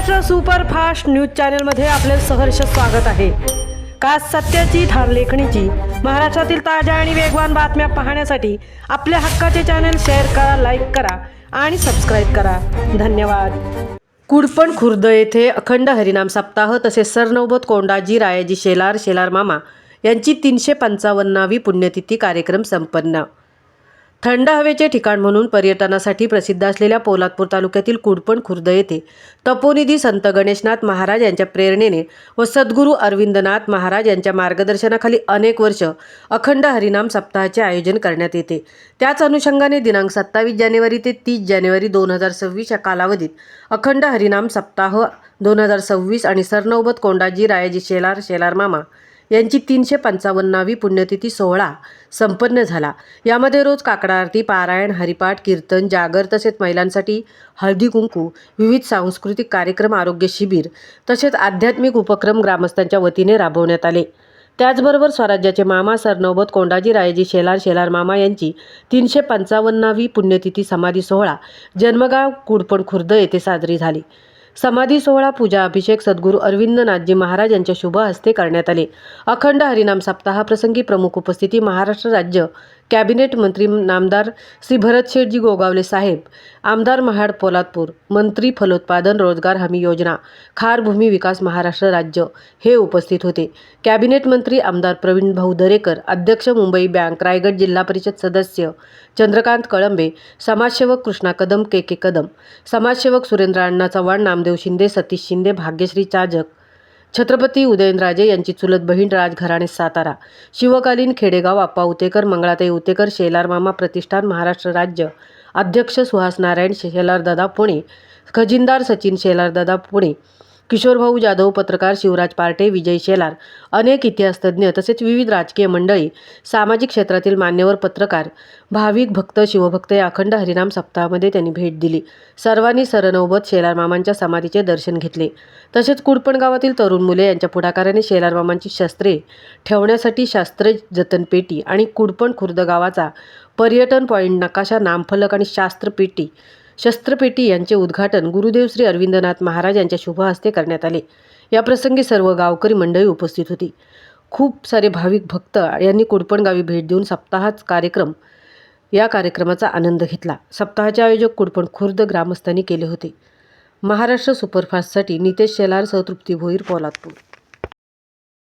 Maharashtra superfast news चॅनलमध्ये आपले सहर्ष स्वागत आहे। खास सत्याची ठार लेखणीची महाराष्ट्रातील ताज्या आणि वेगवान बातम्या पाहण्यासाठी आपल्या हक्काचे चॅनल शेअर करा, लाईक करा आणि सबस्क्राईब करा। धन्यवाद। कुडपण खुर्द येथे अखंड हरिनाम सप्ताह तसेच सरनौबत कोंडाजी रायाजी शेलार मामा यांची 355वी पुण्यतिथी कार्यक्रम संपन्न। थंड हवेचे ठिकाण म्हणून पर्यटनासाठी प्रसिद्ध असलेल्या पोलादपूर तालुक्यातील कुडपण खुर्द येथे तपोनिधी संत गणेशनाथ महाराज यांच्या प्रेरणेने व सद्गुरू अरविंदनाथ महाराज यांच्या मार्गदर्शनाखाली अनेक वर्ष अखंड हरिनाम सप्ताहाचे आयोजन करण्यात येते। त्याच अनुषंगाने दिनांक 27 जानेवारी ते 30 जानेवारी 2026 या कालावधीत अखंड हरिनाम सप्ताह 2026 आणि सरनौबत कोंडाजी रायाजी शेलार मामा यांची 355वी पुण्यतिथी सोहळा संपन्न झाला। यामध्ये रोज काकडा आरती, पारायण, हरिपाठ, कीर्तन, जागर तसेच महिलांसाठी हळदी कुंकू, विविध सांस्कृतिक कार्यक्रम, आरोग्य शिबिर तसेच आध्यात्मिक उपक्रम ग्रामस्थांच्या वतीने राबवण्यात आले। त्याचबरोबर स्वराज्याचे मामा सरनौबत कोंडाजी रायाजी शेलार मामा यांची 355वी पुण्यतिथी समाधी सोहळा जन्मगाव कुडपण खुर्द येथे साजरी झाली। समाधी सोहळा, पूजा, अभिषेक सद्गुरू अरविंदनाथजी महाराज यांच्या शुभ हस्ते करण्यात आले। अखंड हरिनाम सप्ताहाप्रसंगी प्रमुख उपस्थिती महाराष्ट्र राज्य कॅबिनेट मंत्री नामदार श्री भरतशेठजी गोगावले साहेब, आमदार महाड पोलादपूर, मंत्री फलोत्पादन रोजगार हमी योजना, खार भूमी विकास महाराष्ट्र राज्य हे उपस्थित होते। कॅबिनेट मंत्री आमदार प्रवीण भाऊ दरेकर, अध्यक्ष मुंबई बँक रायगड जिल्हा परिषद सदस्य चंद्रकांत कळंबे, समाजसेवक कृष्णा कदम, के कदम, समाजसेवक सुरेंद्र अण्णा चव्हाण, नामदेव शिंदे, सतीश शिंदे, भाग्यश्री चाजक, छत्रपती उदयनराजे यांची चुलत बहीण राजघराणे सातारा, शिवकालीन खेडेगाव अप्पा उतेकर, मंगळाताई उतेकर, शेलार मामा प्रतिष्ठान महाराष्ट्र राज्य अध्यक्ष सुहास नारायण शेलारदादा पुणे, खजिनदार सचिन शेलारदादा पुणे, किशोरभाऊ जाधव, पत्रकार शिवराज पार्टे, विजय शेलार, अनेक इतिहासतज्ञ तसेच विविध राजकीय मंडळी, सामाजिक क्षेत्रातील मान्यवर, पत्रकार, भाविक भक्त, शिवभक्त या अखंड हरिनाम सप्ताहामध्ये त्यांनी भेट दिली। सर्वांनी सरनौबत शेलार मामांच्या समाधीचे दर्शन घेतले। तसेच कुडपण गावातील तरुण मुले यांच्या पुढाकाराने शेलार मामांची शस्त्रे ठेवण्यासाठी शास्त्र जतन पेटी आणि कुडपण खुर्द गावाचा पर्यटन पॉईंट नकाशा, नामफलक आणि शस्त्रपेटी यांचे उद्घाटन गुरुदेव श्री अरविंदनाथ महाराज यांच्या शुभ हस्ते करण्यात आले। या प्रसंगी सर्व गावकरी मंडळी उपस्थित होती। खूप सारे भाविक भक्त यांनी कुडपण गावी भेट देऊन या कार्यक्रमाचा आनंद घेतला। सप्ताहाचे आयोजक कुडपण खुर्द ग्रामस्थांनी केले होते। महाराष्ट्र सुपरफास्टसाठी नितेश शेलार सह तृप्ती भोईर, पोलादपूर।